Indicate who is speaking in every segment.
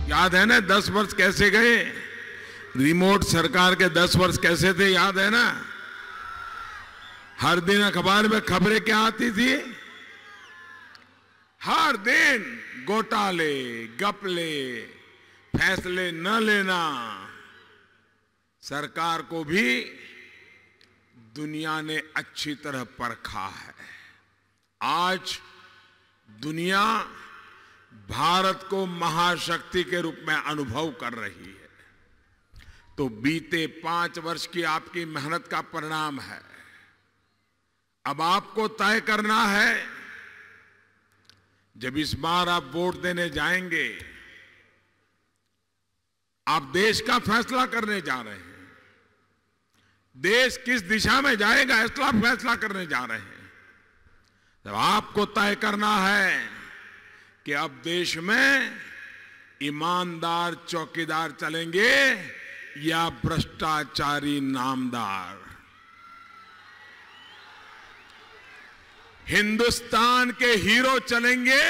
Speaker 1: याद है ना 10 वर्ष कैसे गए? रिमोट सरकार के 10 वर्ष कैसे थे, याद है ना? हर दिन अखबार में खबरें क्या आती थी? हर दिन घोटाले, घपले, फैसले न लेना। सरकार को भी दुनिया ने अच्छी तरह परखा है। आज दुनिया भारत को महाशक्ति के रूप में अनुभव कर रही है। तो बीते 5 वर्ष की आपकी मेहनत का परिणाम है। अब आपको तय करना है, जब इस बार आप वोट देने जाएंगे, आप देश का फैसला करने जा रहे हैं। देश किस दिशा में जाएगा इसका फैसला करने जा रहे हैं। तो आपको तय करना है कि अब देश में ईमानदार चौकीदार चलेंगे या भ्रष्टाचारी नामदार। हिंदुस्तान के हीरो चलेंगे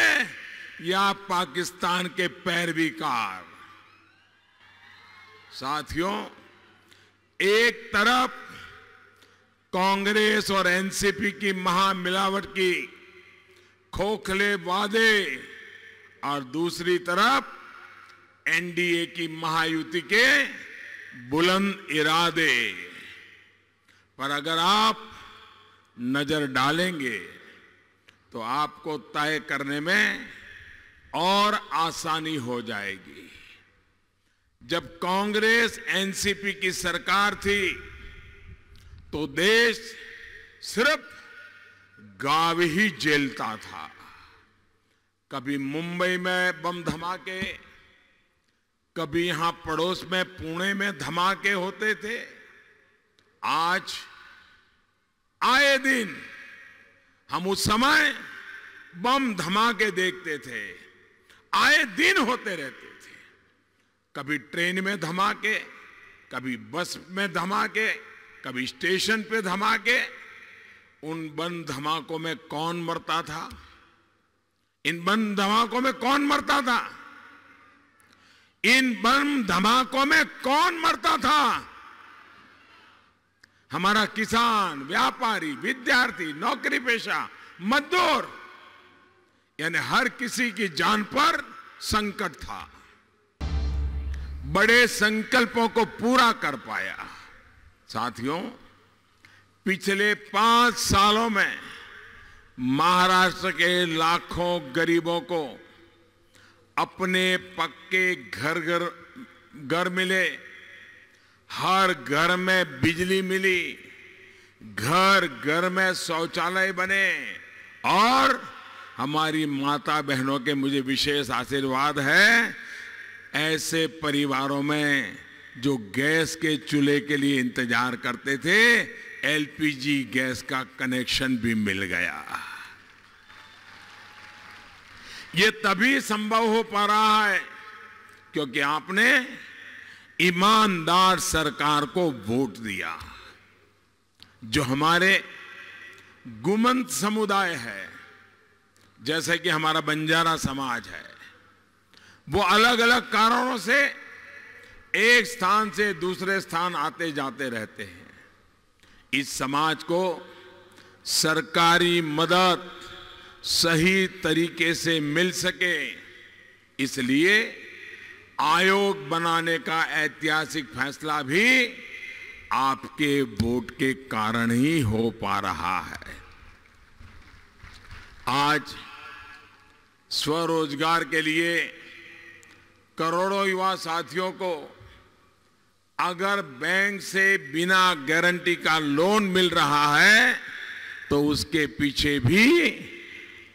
Speaker 1: या पाकिस्तान के पैरवीकार। साथियों, एक तरफ कांग्रेस और एनसीपी की महामिलावट की खोखले वादे और दूसरी तरफ एनडीए की महायुति के बुलंद इरादे। पर अगर आप नजर डालेंगे तो आपको तय करने में और आसानी हो जाएगी। जब कांग्रेस एनसीपी की सरकार थी तो देश सिर्फ गाँव ही झेलता था। कभी मुंबई में बम धमाके, कभी यहां पड़ोस में पुणे में धमाके होते थे। आज आए दिन हम उस समय बम धमाके देखते थे, आए दिन होते रहते थे। कभी ट्रेन में धमाके, कभी बस में धमाके, कभी स्टेशन पे धमाके। उन बम धमाकों में कौन मरता था? इन बम धमाकों में कौन मरता था? इन बम धमाकों में कौन मरता था? हमारा किसान, व्यापारी, विद्यार्थी, नौकरी पेशा, मजदूर, यानी हर किसी की जान पर संकट था। बड़े संकल्पों को पूरा कर पाया। साथियों, पिछले 5 सालों में महाराष्ट्र के लाखों गरीबों को अपने पक्के घर मिले, हर घर में बिजली मिली, घर घर में शौचालय बने और हमारी माता बहनों के मुझे विशेष आशीर्वाद है, ऐसे परिवारों में जो गैस के चूल्हे के लिए इंतजार करते थे, एलपीजी गैस का कनेक्शन भी मिल गया। ये तभी संभव हो पा रहा है क्योंकि आपने ईमानदार सरकार को वोट दिया। जो हमारे गुमंत समुदाय है, जैसे कि हमारा बंजारा समाज है, वो अलग अलग कारणों से एक स्थान से दूसरे स्थान आते जाते रहते हैं। इस समाज को सरकारी मदद सही तरीके से मिल सके, इसलिए आयोग बनाने का ऐतिहासिक फैसला भी आपके वोट के कारण ही हो पा रहा है। आज स्वरोजगार के लिए करोड़ों युवा साथियों को अगर बैंक से बिना गारंटी का लोन मिल रहा है तो उसके पीछे भी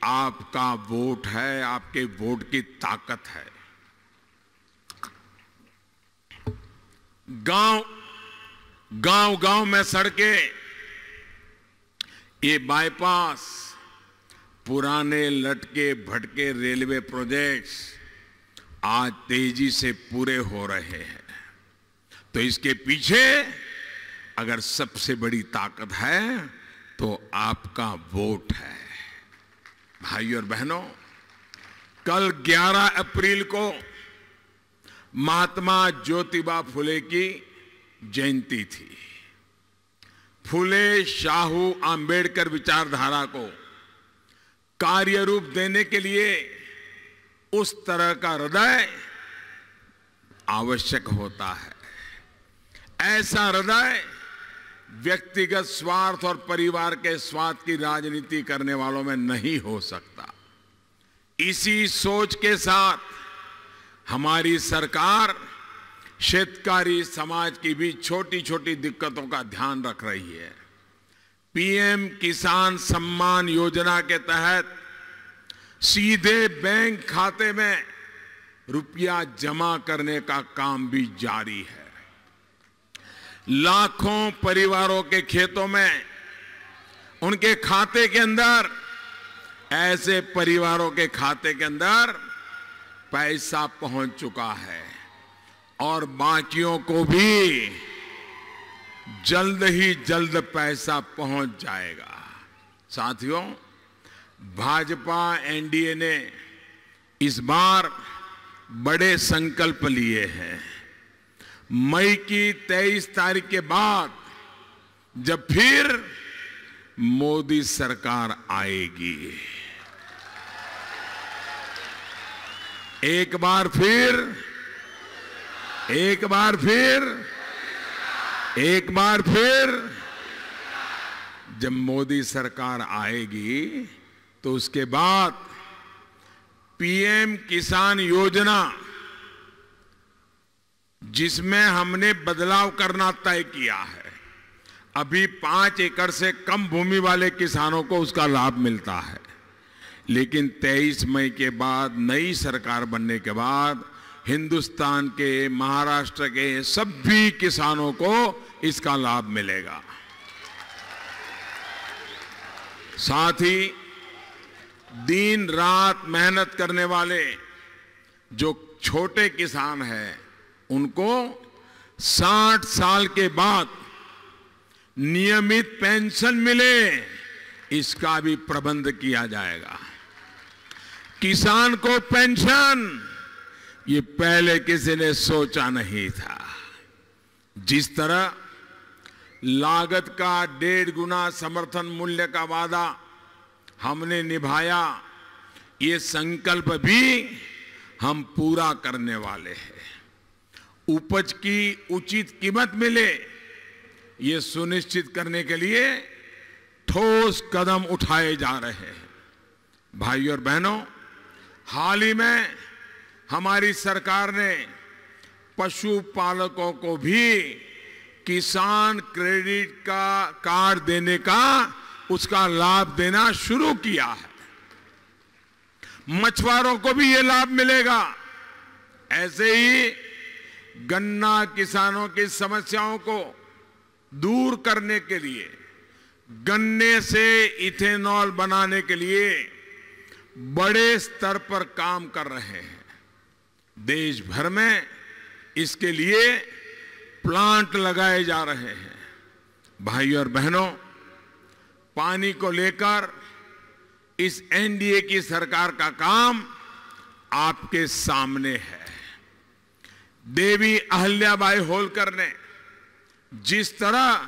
Speaker 1: आपका वोट है, आपके वोट की ताकत है। गांव में सड़कें, ये बाईपास, पुराने लटके भटके रेलवे प्रोजेक्ट्स आज तेजी से पूरे हो रहे हैं। तो इसके पीछे अगर सबसे बड़ी ताकत है तो आपका वोट है। भाइयों और बहनों, कल 11 अप्रैल को महात्मा ज्योतिबा फुले की जयंती थी। फुले शाहू आंबेडकर विचारधारा को कार्य रूप देने के लिए उस तरह का हृदय आवश्यक होता है। ऐसा हृदय व्यक्तिगत स्वार्थ और परिवार के स्वार्थ की राजनीति करने वालों में नहीं हो सकता। इसी सोच के साथ हमारी सरकार शेतकारी समाज की भी छोटी छोटी दिक्कतों का ध्यान रख रही है। पीएम किसान सम्मान योजना के तहत सीधे बैंक खाते में रुपया जमा करने का काम भी जारी है। लाखों परिवारों के खेतों में, उनके खाते के अंदर, ऐसे परिवारों के खाते के अंदर पैसा पहुंच चुका है और बाकियों को भी जल्द ही जल्द पैसा पहुंच जाएगा। साथियों, भाजपा एनडीए ने इस बार बड़े संकल्प लिए हैं। मई की 23 तारीख के बाद जब फिर मोदी सरकार आएगी, एक बार फिर जब मोदी सरकार आएगी तो उसके बाद पीएम किसान योजना, जिसमें हमने बदलाव करना तय किया है। अभी 5 एकड़ से कम भूमि वाले किसानों को उसका लाभ मिलता है, लेकिन 23 मई के बाद, नई सरकार बनने के बाद, हिंदुस्तान के, महाराष्ट्र के सभी किसानों को इसका लाभ मिलेगा। साथ ही दिन रात मेहनत करने वाले जो छोटे किसान हैं, उनको 60 साल के बाद नियमित पेंशन मिले, इसका भी प्रबंध किया जाएगा। किसान को पेंशन, ये पहले किसी ने सोचा नहीं था। जिस तरह लागत का 1.5 गुना समर्थन मूल्य का वादा हमने निभाया, ये संकल्प भी हम पूरा करने वाले हैं। उपज की उचित कीमत मिले, ये सुनिश्चित करने के लिए ठोस कदम उठाए जा रहे हैं। भाइयों और बहनों, हाल ही में हमारी सरकार ने पशुपालकों को भी किसान क्रेडिट का कार्ड देने का, उसका लाभ देना शुरू किया है। मछुआरों को भी ये लाभ मिलेगा। ऐसे ही गन्ना किसानों की समस्याओं को दूर करने के लिए, गन्ने से इथेनॉल बनाने के लिए बड़े स्तर पर काम कर रहे हैं। देश भर में इसके लिए प्लांट लगाए जा रहे हैं। भाइयों और बहनों, पानी को लेकर इस एनडीए की सरकार का काम आपके सामने है। देवी अहिल्याबाई होलकर ने जिस तरह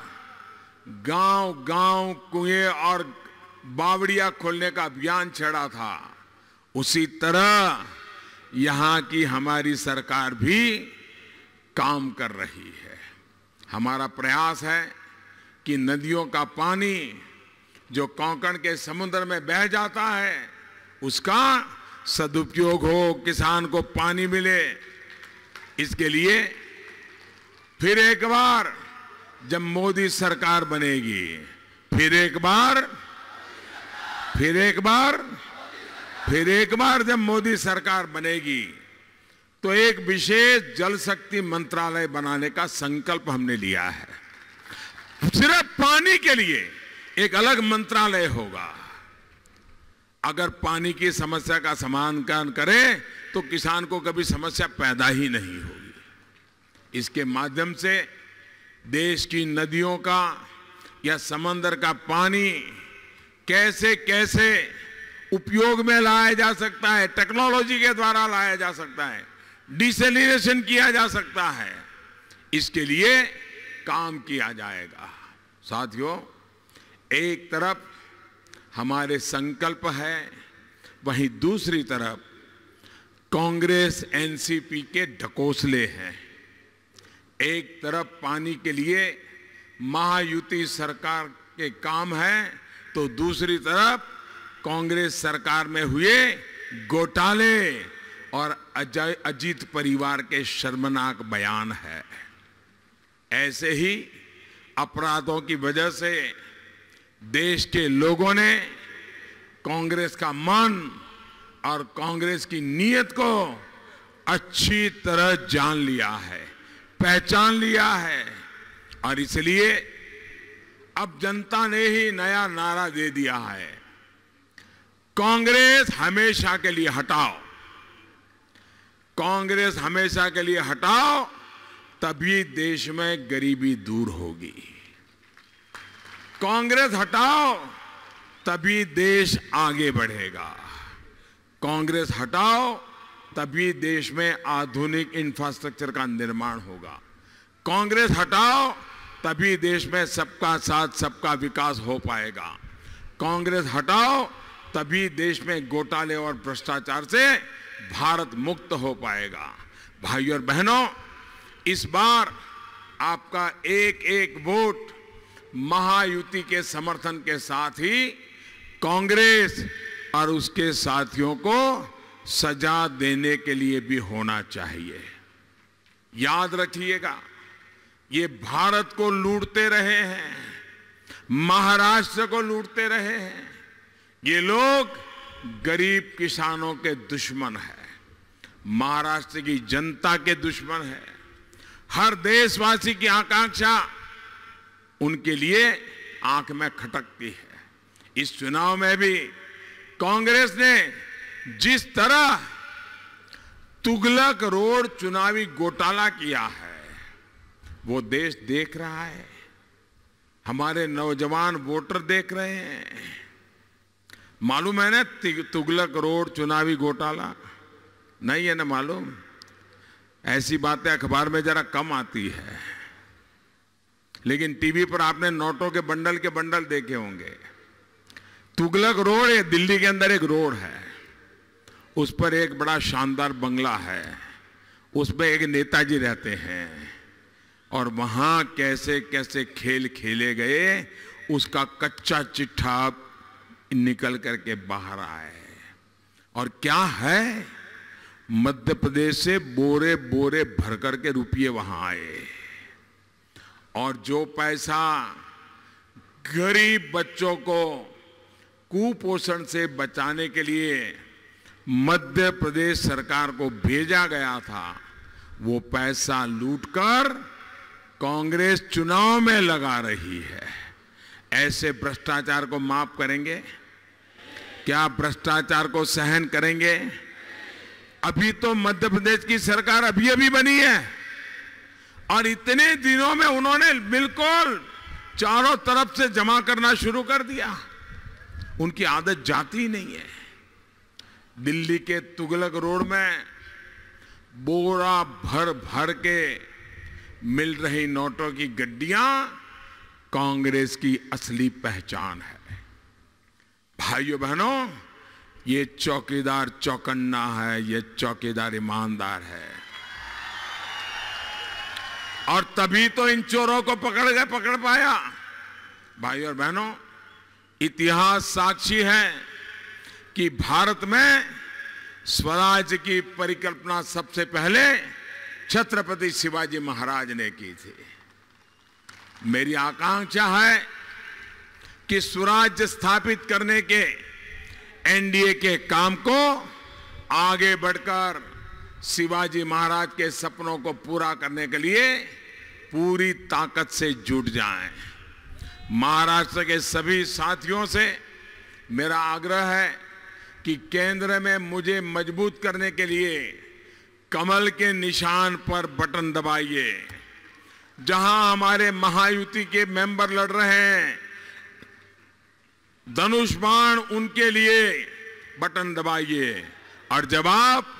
Speaker 1: गांव-गांव कुएं और बावड़ियां खोलने का अभियान छेड़ा था, उसी तरह यहां की हमारी सरकार भी काम कर रही है। हमारा प्रयास है कि नदियों का पानी जो कोंकण के समुद्र में बह जाता है, उसका सदुपयोग हो, किसान को पानी मिले। इसके लिए फिर एक बार जब मोदी सरकार बनेगी, फिर एक बार जब मोदी सरकार बनेगी, तो एक विशेष जल शक्ति मंत्रालय बनाने का संकल्प हमने लिया है। सिर्फ पानी के लिए एक अलग मंत्रालय होगा। अगर पानी की समस्या का समाधान करें तो किसान को कभी समस्या पैदा ही नहीं होगी। इसके माध्यम से देश की नदियों का या समंदर का पानी कैसे कैसे उपयोग में लाया जा सकता है, टेक्नोलॉजी के द्वारा लाया जा सकता है, डिसैलिनेशन किया जा सकता है, इसके लिए काम किया जाएगा। साथियों, एक तरफ हमारे संकल्प है, वहीं दूसरी तरफ कांग्रेस एनसीपी के ढकोसले हैं। एक तरफ पानी के लिए महायुति सरकार के काम है, तो दूसरी तरफ कांग्रेस सरकार में हुए घोटाले और अजीत परिवार के शर्मनाक बयान है। ऐसे ही अपराधों की वजह से देश के लोगों ने कांग्रेस का मन और कांग्रेस की नीयत को अच्छी तरह जान लिया है, पहचान लिया है, और इसलिए अब जनता ने ही नया नारा दे दिया है, कांग्रेस हमेशा के लिए हटाओ। कांग्रेस हमेशा के लिए हटाओ, तभी देश में गरीबी दूर होगी। कांग्रेस हटाओ, तभी देश आगे बढ़ेगा। कांग्रेस हटाओ, तभी देश में आधुनिक इंफ्रास्ट्रक्चर का निर्माण होगा। कांग्रेस हटाओ, तभी देश में सबका साथ सबका विकास हो पाएगा। कांग्रेस हटाओ, तभी देश में घोटाले और भ्रष्टाचार से भारत मुक्त हो पाएगा। भाइयों और बहनों, इस बार आपका एक एक वोट महायुति के समर्थन के साथ ही कांग्रेस और उसके साथियों को सजा देने के लिए भी होना चाहिए। याद रखिएगा, ये भारत को लूटते रहे हैं, महाराष्ट्र को लूटते रहे हैं। ये लोग गरीब किसानों के दुश्मन हैं, महाराष्ट्र की जनता के दुश्मन हैं। हर देशवासी की आकांक्षा उनके लिए आंख में खटकती है। इस चुनाव में भी कांग्रेस ने जिस तरह तुगलक रोड चुनावी घोटाला किया है, वो देश देख रहा है, हमारे नौजवान वोटर देख रहे हैं। मालूम है ना तुगलक रोड चुनावी घोटाला? नहीं है ना मालूम? ऐसी बातें अखबार में जरा कम आती है, लेकिन टीवी पर आपने नोटों के बंडल देखे होंगे। तुगलक रोड ये दिल्ली के अंदर एक रोड है, उस पर एक बड़ा शानदार बंगला है, उसमें एक नेताजी रहते हैं, और वहां कैसे कैसे खेल खेले गए उसका कच्चा चिट्ठा निकल करके बाहर आए। और क्या है, मध्य प्रदेश से बोरे बोरे भर करके रुपये वहां आए, और जो पैसा गरीब बच्चों को कुपोषण से बचाने के लिए मध्य प्रदेश सरकार को भेजा गया था, वो पैसा लूटकर कांग्रेस चुनाव में लगा रही है। ऐसे भ्रष्टाचार को माफ करेंगे? क्या भ्रष्टाचार को सहन करेंगे? अभी तो मध्य प्रदेश की सरकार अभी बनी है, और इतने दिनों में उन्होंने बिल्कुल चारों तरफ से जमा करना शुरू कर दिया। उनकी आदत जाती नहीं है। दिल्ली के तुगलक रोड में बोरा भर भर के मिल रही नोटों की गड्डियां कांग्रेस की असली पहचान है। भाइयों बहनों, ये चौकीदार चौकन्ना है, ये चौकीदार ईमानदार है, और तभी तो इन चोरों को पकड़ पाया। भाइयों और बहनों, इतिहास साक्षी है कि भारत में स्वराज की परिकल्पना सबसे पहले छत्रपति शिवाजी महाराज ने की थी। मेरी आकांक्षा है कि स्वराज्य स्थापित करने के एनडीए के काम को आगे बढ़कर शिवाजी महाराज के सपनों को पूरा करने के लिए पूरी ताकत से जुट जाएं। महाराष्ट्र के सभी साथियों से मेरा आग्रह है कि केंद्र में मुझे मजबूत करने के लिए कमल के निशान पर बटन दबाइए। जहां हमारे महायुति के मेंबर लड़ रहे हैं, धनुष बाण उनके लिए बटन दबाइए। और जब आप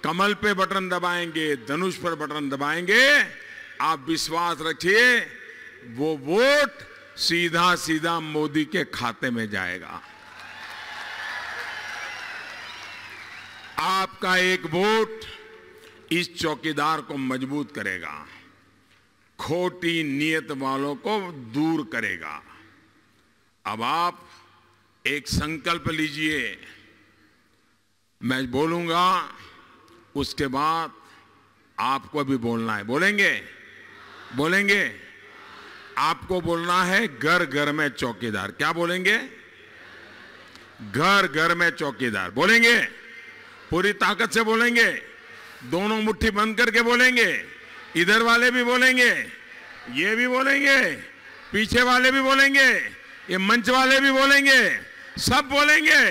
Speaker 1: कमल पे बटन दबाएंगे, धनुष पर बटन दबाएंगे, आप विश्वास रखिए वो वोट सीधा सीधा मोदी के खाते में जाएगा। आपका एक वोट इस चौकीदार को मजबूत करेगा, खोटी नीयत वालों को दूर करेगा। अब आप एक संकल्प लीजिए, मैं बोलूंगा उसके बाद आपको भी बोलना है। बोलेंगे? बोलेंगे? आपको बोलना है घर घर में चौकीदार। क्या बोलेंगे? घर घर में चौकीदार। बोलेंगे? पूरी ताकत से बोलेंगे, दोनों मुट्ठी बंद करके बोलेंगे। इधर वाले भी बोलेंगे, ये भी बोलेंगे, पीछे वाले भी बोलेंगे, ये मंच वाले भी बोलेंगे, सब बोलेंगे।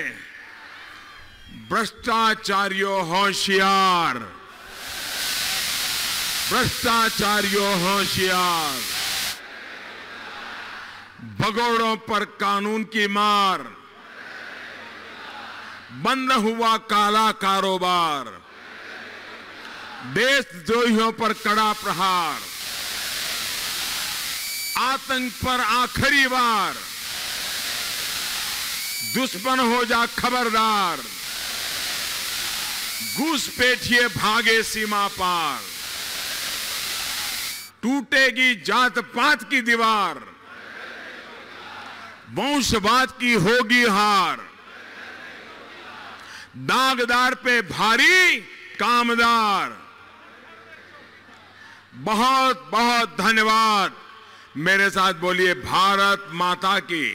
Speaker 1: भ्रष्टाचारियों होशियार, भ्रष्टाचारियों होशियार, भगोड़ों पर कानून की मार, बंद हुआ काला कारोबार, देशद्रोहियों पर कड़ा प्रहार, आतंक पर आखिरी बार, दुश्मन हो जा खबरदार, घुसपैठिए भागे सीमा पार, टूटेगी जात पात की दीवार, वंशवाद की होगी हार, दागदार पे भारी कामदार। बहुत बहुत धन्यवाद। मेरे साथ बोलिए भारत माता की।